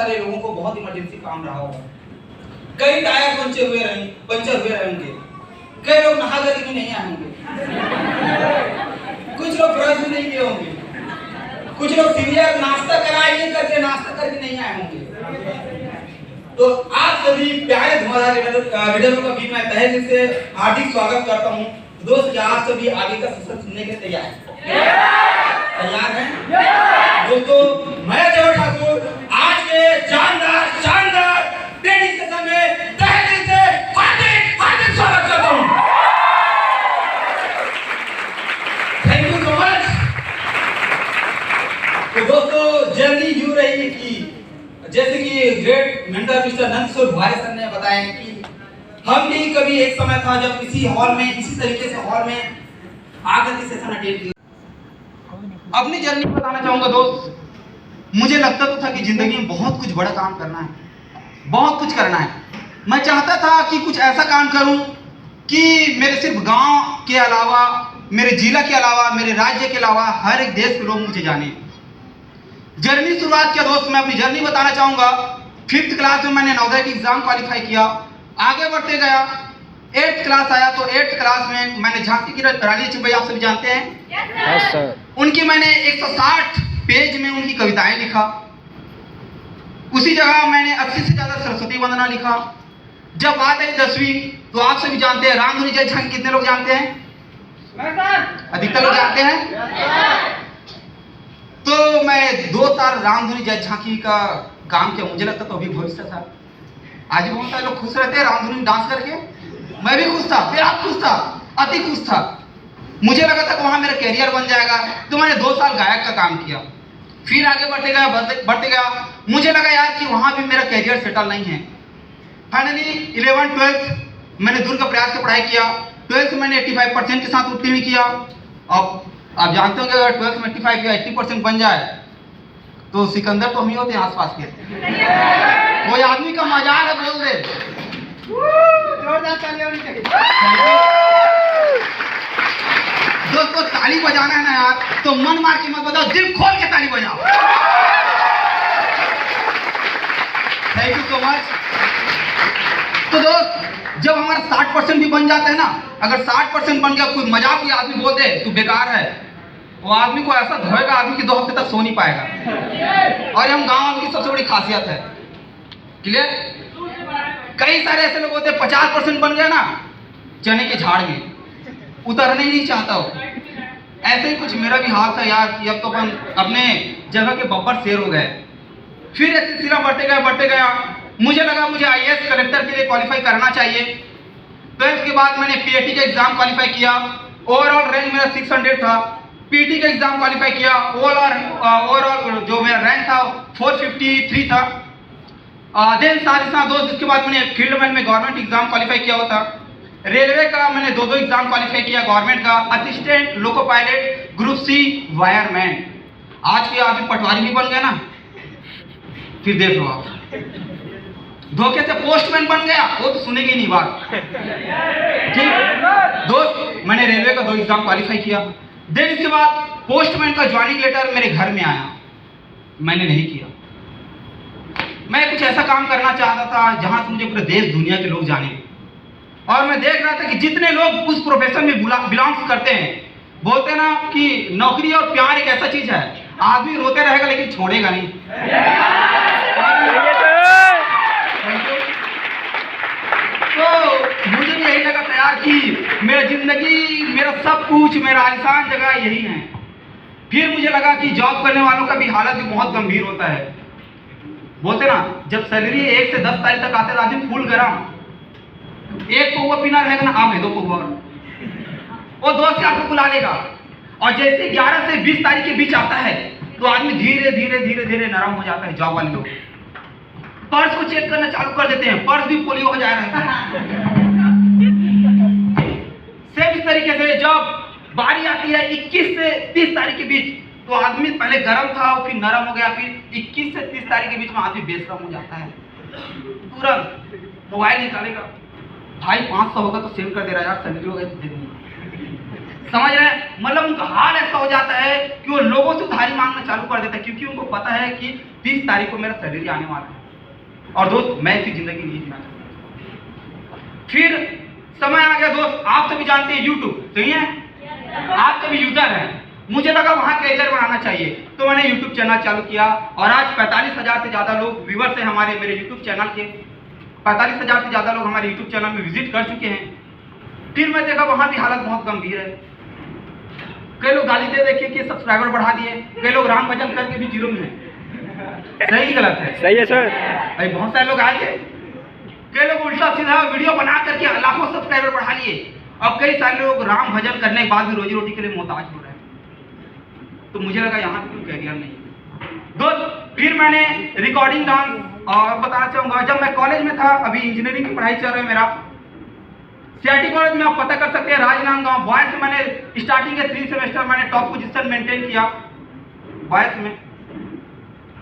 सारे लोगों को बहुत इमरजेंसी काम रहा होगा। कई टायर पंचर हुए रहेंगे, कई लोग नहा करके भी नहीं आए होंगे, कुछ लोग ब्रश भी नहीं किए होंगे, कुछ लोग सीनियर नाश्ता करके नहीं आए होंगे। तो आप सभी प्यारे धुआंधार लीडरों का भी मैं तहे दिल से हार्दिक स्वागत करता हूँ। दोस्त, क्या आप सभी आगे का सेशन सुनने के तैयार हैं? दोस्तों, मैं देव ठाकुर आज के शानदार ट्रेनिंग सेशन में तहे दिल से हार्दिक स्वागत करता हूँ। Thank you so much. तो दोस्तों, जर्नी यूं रही कि जैसे कि ग्रेट मेंटर मिस्टर नंदकिशोर भाई सर ने बताया कि हम भी कभी एक समय था जब इसी हॉल में, इसी तरीके से हॉल में आकर के सेशन अटेंड किया। अपनी जर्नी बताना चाहूंगा दोस्त। मुझे लगता तो था कि जिंदगी में बहुत कुछ बड़ा काम करना है, बहुत कुछ करना है। मैं चाहता था कि कुछ ऐसा काम करूं कि मेरे सिर्फ गांव के अलावा, मेरे जिला के अलावा, मेरे राज्य के अलावा हर एक देश के लोग मुझे जाने। जर्नी शुरुआत किया दोस्त, मैं अपनी जर्नी बताना चाहूंगा। 5th क्लास में मैंने नवोदय की एग्जाम क्वालिफाई किया, आगे बढ़ते गया। 8th क्लास आया तो 8th क्लास में मैंने झांसी की रानी लक्ष्मीबाई, आप सभी जानते हैं? Yes sir. उनकी मैंने 160 पेज में उनकी कविताएं लिखा। उसी जगह मैंने 80 से ज्यादा सरस्वती वंदना लिखा। जब बात आई 10वीं, तो आप सभी जानते हैं रामधुनी जय झांकी, कितने लोग जानते हैं? अधिकतर लोग जानते हैं। तो मैं 2 साल रामधुनी जय झांकी का काम किया। मुझे लगता तो अभी भविष्य था। आज बहुत सारे लोग खुश रहते हैं रामधुनी डांस करके, मैं भी खुश था, बेहद खुश था, अति खुश था। मुझे लगा था कि वहां मेरा करियर बन जाएगा, तो मैंने 2 साल गायक का काम किया। फिर आगे बढ़ते गया। मुझे लगा यार कि वहां भी मेरा करियर सेटल नहीं है। फाइनली 11th 12th मैंने दुर्ग प्रयास से पढ़ाई किया। 12th मैंने 85% के साथ उत्तीर्ण किया। अब आप जानते हो कि अगर 12th में 85 या 80% बन जाए तो सिकंदर तो हम ही होते हैं आसपास के। कोई आदमी का मजाक है, बोल दे। दोस्तों, ताली बजाना है ना यार, तो मन मार के मत बजाओ, दिल खोल के ताली बजाओ। Thank you so much. तो दोस्त, जब हमारा 60% भी बन जाता है ना, अगर 60% बन गया, कोई मजाक कोई आदमी बोल दे तू बेकार है, वो आदमी को ऐसा धोएगा आदमी की 2 हफ्ते तक सो नहीं पाएगा। और हम गांव की सबसे बड़ी खासियत है। क्लियर? कई सारे ऐसे लोग होते हैं 50% बन गया ना, चने के झाड़ में उतरने ही नहीं चाहता हो। ऐसे ही कुछ मेरा भी हाल था यार कि अब तो अपन अपने जगह के बब्बर शेर हो गए। फिर ऐसे सिलसिला बढ़ते गया। मुझे लगा मुझे IAS कलेक्टर के लिए क्वालिफाई करना चाहिए। 12th के बाद मैंने PAT का एग्जाम क्वालिफाई किया। ओवरऑल रैंक मेरा 600 था। PT का एग्जाम क्वालिफाई किया। ओवरऑल जो मेरा रैंक था 453 था। देन साथ दोस्त, इसके बाद मैंने फील्ड में गवर्नमेंट एग्जाम क्वालिफाई किया हुआ था। रेलवे का मैंने 2 एग्जाम क्वालिफाई किया गवर्नमेंट का, assistant loco pilot group C wireman. आज के आदमी पटवारी भी बन गया ना, फिर देख लो आप। धोखे से पोस्टमैन बन गया, वो तो सुनेगी नहीं बात। ठीक दोस्त, मैंने रेलवे का 2 एग्जाम क्वालिफाई किया। देन इसके बाद पोस्टमैन का ज्वाइनिंग लेटर मेरे घर में आया, मैंने नहीं किया। मैं कुछ ऐसा काम करना चाहता था जहां से मुझे पूरे देश दुनिया के लोग जाने। और मैं देख रहा था कि जितने लोग उस प्रोफेशन में बिलोंग्स करते हैं, बोलते ना कि नौकरी और प्यार एक ऐसा चीज है, आदमी रोते रहेगा लेकिन छोड़ेगा नहीं। तो मुझे भी यही लगा था यार कि मेरा जिंदगी, मेरा सब कुछ, मेरा आलिशान जगह यही है। फिर मुझे लगा कि जॉब करने वालों का भी हालत भी बहुत गंभीर होता है। बोलते ना, जब सैलरी 1 से 10 तारीख तक आते आदमी फुल गरम, 1 पौवा पीना रहेगा ना, आप 2 पौवा, वो दोस्त से आपको बुला लेगा। और जैसे 11 से 20 तारीख के बीच आता है तो आदमी धीरे धीरे नरम हो जाता है। जॉब वाले लोग पर्स को चेक करना चालू कर देते हैं, पर्स भी पोलियो हो जा रहा है। सेम इस तरीके से जब बारी आती है 21 से 30 तारीख के बीच, तो आदमी पहले गर्म था फिर नरम हो गया, फिर 21 से 30 तारीख के बीच में आदमी बेशरम हो जाता है। तुरंत मोबाइल निकालेगा, भाई 500 होगा तो सेंड कर दे रहा है यार, सैलरी हो गई तो दे दूंगा। समझ रहे हैं? मतलब उनका हाल ऐसा हो जाता है कि वो लोगों से उधारी मांगना चालू कर देता है, क्योंकि उनको पता है कि 30 तारीख को मेरा सैलरी आने वाला है और दोस्त मैं ऐसी जिंदगी नहीं जीना चाहता। फिर समय आ गया दोस्त, आप सभी जानते हैं यूट्यूब, सही है? आप सभी यूजर हैं, मुझे लगा वहां कैरियर बनाना चाहिए, तो मैंने यूट्यूब चैनल चालू किया और आज 45,000 से ज्यादा लोग व्यूअर्स हैं हमारे मेरे यूट्यूब चैनल के। 45,000 से ज्यादा लोग हमारे यूट्यूब चैनल में विजिट कर चुके हैं। फिर मैं देखा वहां भी हालत बहुत गंभीर है। कई लोग गाली दे देखिए कि सब्सक्राइबर बढ़ा दिए, कई लोग राम भजन करके भी जीरो में है। सही गलत है? सही है सर। भाई बहुत सारे लोग आए, कई लोग उल्टा सीधा वीडियो बना करके लाखों सब्सक्राइबर बढ़ा लिए, अब कई सारे लोग राम भजन करने के बाद भी रोजी रोटी के लिए मोहताज हो रहे हैं। तो मुझे लगा यहाँ पे कोई कैरियर नहीं है दोस्त। फिर मैंने रिकॉर्डिंग डांस और बताना चाहूंगा, जब मैं कॉलेज में था, अभी इंजीनियरिंग की पढ़ाई चल रहा है मेरा सीआईटी कॉलेज में, आप पता कर सकते हैं राजनांदगांव बॉयज में। मैंने स्टार्टिंग के 3 सेमेस्टर मैंने टॉप पोजीशन मेंटेन किया बॉयज में।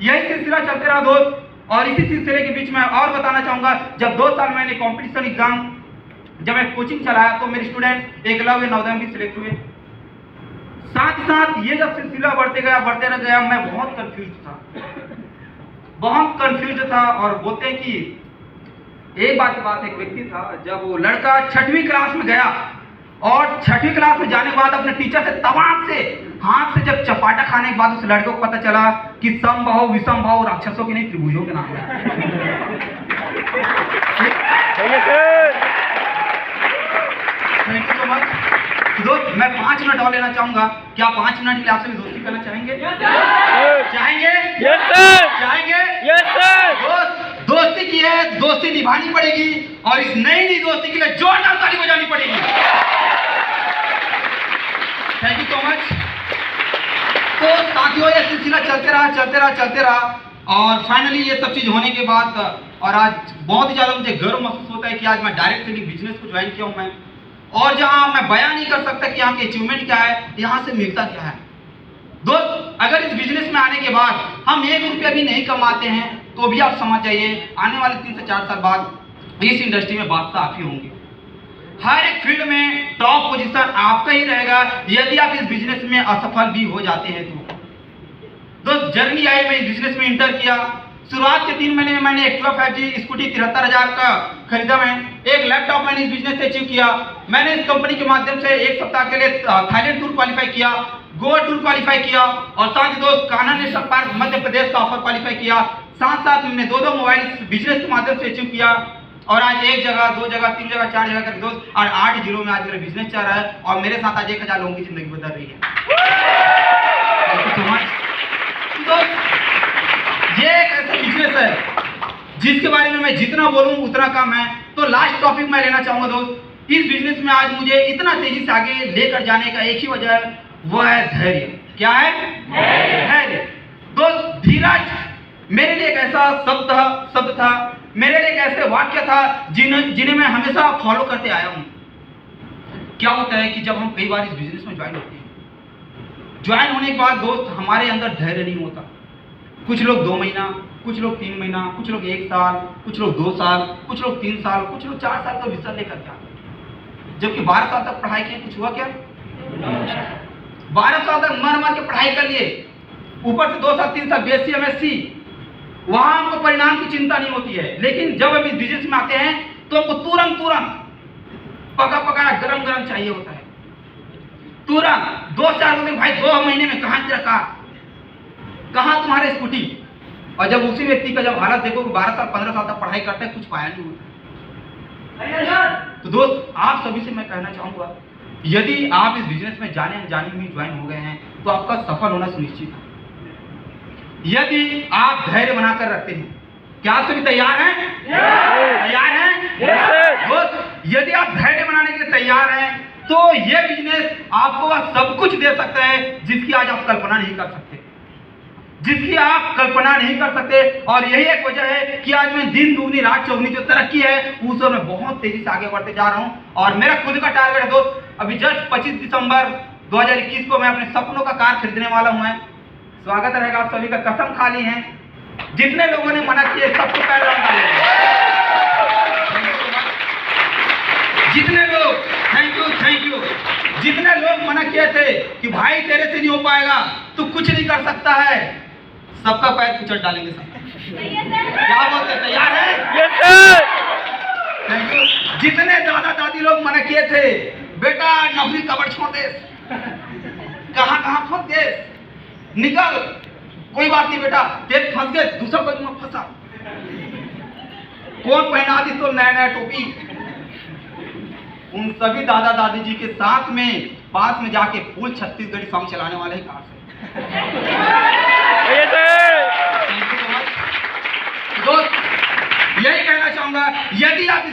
यही सिलसिला चलते रहा दोस्त। और इसी सिलसिले के बीच में और बताना चाहूंगा, जब 2 साल मैंने कॉम्पिटिशन एग्जाम जब मैं कोचिंग चलाया तो मेरे स्टूडेंट एकलव्य नवोदय में भी सिलेक्ट हुए। साथ ही साथ ये जब सिलसिला बढ़ते गया मैं बहुत कंफ्यूज था और बोलते हैं कि एक बात की बात, एक व्यक्ति था, जब वो लड़का 6वीं क्लास में गया और 6वीं क्लास में जाने के बाद अपने टीचर से तमाम से हाथ से जब चपाटा खाने के बाद उस लड़के को पता चला कि समबाहु विषमबाहु राक्षसों के नहीं त्रिभुजों के नाम है। थैंक यू सो मच दोस्त। मैं 5 मिनट और लेना चाहूंगा, क्या 5 मिनट के लिए आपसे भी दोस्ती करना चाहेंगे? चाहेंगे? Yes sir. चाहेंगे? Yes sir. दोस्ती की है, दोस्ती निभानी पड़ेगी और इस नई दोस्ती के लिए जोरदार ताली बजानी पड़ेगी। Thank you so much. तो साथियों ये सिलसिला चलते रहा और फाइनली ये सब चीज होने के बाद और आज बहुत ही ज्यादा मुझे गर्व महसूस होता है कि आज मैं डायरेक्ट सेलिंग बिजनेस को ज्वाइन किया हूं मैं, और जहां मैं बयान नहीं कर सकता कि यहाँ की अचीवमेंट क्या है, यहाँ से मिलता क्या है। दोस्त अगर इस बिजनेस में आने के बाद हम 1 रुपया भी नहीं कमाते हैं तो भी आप समझ जाइए आने वाले 3 से 4 साल बाद इस इंडस्ट्री में बादशाह आप ही होंगे। हर एक फील्ड में टॉप पोजीशन आपका ही रहेगा यदि आप इस बिजनेस में असफल भी हो जाते हैं तो। दोस्त जर्नी आई, मैं इस बिजनेस में इंटर किया। शुरुआत के 3 महीने में मैंने एक्टिवा 5G स्कूटी 73,000 का खरीदा। मैं एक लैपटॉप मैंने इस बिजनेस से अचीव किया। मैंने इस कंपनी के माध्यम से 1 सप्ताह के लिए थाईलैंड टूर क्वालिफाई किया, गोवा टूर क्वालिफाई किया और साथ ही दोस्त कान्हा नेशनल पार्क मध्य प्रदेश का ऑफर क्वालिफाई किया। साथ साथ मैंने 2 मोबाइल बिजनेस के माध्यम से अचीव किया और आज 1 जगह 2 जगह 3 जगह 4 जगह करके दोस्त और 8 जिलों में आज मेरा बिजनेस चल रहा है और मेरे साथ आज 1000 लोगों की जिंदगी बदल रही है। Thank you so much. ये एक ऐसा बिजनेस है जिसके बारे में मैं जितना बोलूं उतना कम है। तो लास्ट टॉपिक मैं लेना चाहूंगा दोस्त, इस बिजनेस में आज मुझे इतना तेजी से आगे लेकर जाने का एक ही वजह है, वो है धैर्य। क्या है? धैर्य। दोस्त धीरज मेरे लिए एक ऐसा शब्द था, मेरे लिए एक ऐसे वाक्य था जिन्हें मैं हमेशा फॉलो करते आया हूं। क्या होता है कि जब हम कई बार इस बिजनेस में ज्वाइन होते हैं, ज्वाइन होने के बाद दोस्त हमारे अंदर धैर्य नहीं होता। कुछ लोग 2 महीना, कुछ लोग 3 महीना, कुछ लोग 1 साल, कुछ लोग 2 साल, कुछ लोग 3 साल, कुछ लोग 4 साल का विजन लेकर के आते हैं। जबकि 12 साल तक पढ़ाई किए, कुछ हुआ क्या? 12 साल तक मर के पढ़ाई कर लिए, ऊपर से 2 साल 3 साल BSc MSc, वहां हमको परिणाम की चिंता नहीं होती है। लेकिन जब हम इस बिजनेस में आते हैं तो हमको तुरंत पका गरम चाहिए होता है। तुरंत 2-4 लोग भाई 2 महीने में कहां तेरा कार, कहां तुम्हारे स्कूटी। और जब उसी व्यक्ति का जब हालत देखो कि 12 साल 15 साल तक पढ़ाई करते हैं, कुछ पाया नहीं होता। तो दोस्त आप सभी से मैं कहना चाहूंगा, यदि आप इस बिजनेस में जाने अनजाने में ज्वाइन हो गए हैं तो आपका सफल होना सुनिश्चित है यदि आप धैर्य बनाकर रखते हैं। क्या आप सभी तैयार हैं? तैयार हैं? दोस्त यदि आप धैर्य बनाने के लिए तैयार हैं तो यह बिजनेस आपको वह सब कुछ दे सकता है जिसकी आज आप कल्पना नहीं कर सकते, और यही एक वजह है कि आज मैं दिन दुगनी रात चौगनी जो तरक्की है उस मैं बहुत तेजी से आगे बढ़ते जा रहा हूं। और मेरा खुद का टारगेट है दोस्त, अभी जस्ट 25 दिसंबर 2021 को मैं अपने सपनों का कार खरीदने वाला हूं। स्वागत रहेगा आप सभी का। कसम खा ली है, जितने लोगों ने मना किए सबको पैर लगा लेंगे। जितने लोग थैंक यू जितने लोग मना किए थे कि भाई तेरे से नहीं हो पाएगा, तू कुछ नहीं कर सकता है, सबका पैर कुचल डालेंगे सब। क्या बोलते हैं, तैयार है? Yes sir. Thank you. जितने दादा दादी लोग मना किए थे बेटा नौकरी कबर छोड़ दे, कहाँ कहाँ फंस गए, निकल, कोई बात नहीं बेटा, देख फंस गए, दूसरा कोई मत फंसा। कौन पहना दी तो नया नया टोपी? उन सभी दादा दादी जी के साथ में पास में जाके फुल छत्तीसगढ़ी सॉन्ग चलाने वाले हैं कार से। Yes sir. Thank you so much। दोस्त यही कहना चाहूंगा, यदि आप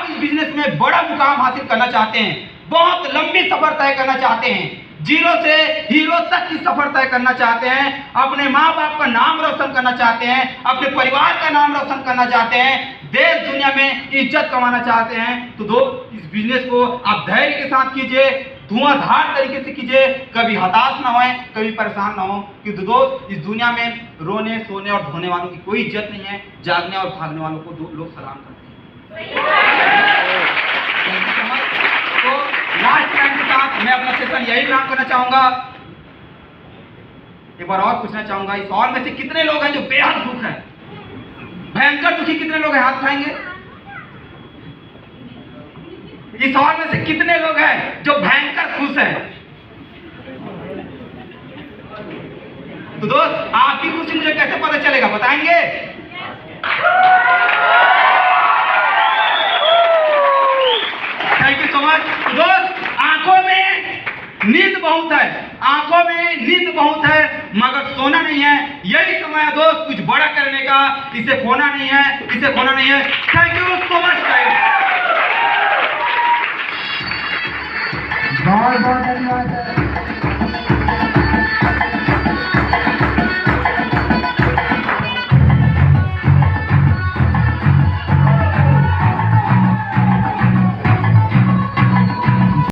इस बिजनेस में बड़ा मुकाम हासिल करना चाहते हैं, बहुत लंबी सफर तय करना चाहते हैं, जीरो से हीरो तक की सफर तय करना चाहते हैं, अपने माँ बाप का नाम रोशन करना चाहते हैं, अपने परिवार का नाम रोशन करना चाहते हैं, देश दुनिया में इज्जत कमाना चाहते हैं, तो दोस्त इस बिजनेस को आप धैर्य के साथ कीजिए, धुआंधार तरीके से कीजिए, कभी हताश ना होए, कभी परेशान ना हो, क्योंकि दोस्त इस दुनिया में रोने सोने और धोने वालों की कोई इज्जत नहीं है, जागने और भागने वालों को लोग सलाम करते हैं। तो लास्ट टाइम के साथ मैं अपना सेशन यही विराम करना चाहूंगा। एक बार और पूछना चाहूंगा, इस हॉल में से कितने लोग हैं जो बेहद दुख है, भयंकर दुखी कितने लोग हैं, हाथ उठाएंगे। इस हॉल में से कितने लोग हैं जो भयंकर खुश हैं? तो दोस्त आपकी खुशी मुझे कैसे पता चलेगा, बताएंगे? Thank you so much. दोस्त आंखों में नींद बहुत है, आंखों में नींद बहुत है, मगर सोना नहीं है। यही समय है दोस्त कुछ बड़ा करने का, इसे खोना नहीं है, इसे खोना नहीं है। Thank you so much. बहुत बहुत धन्यवाद।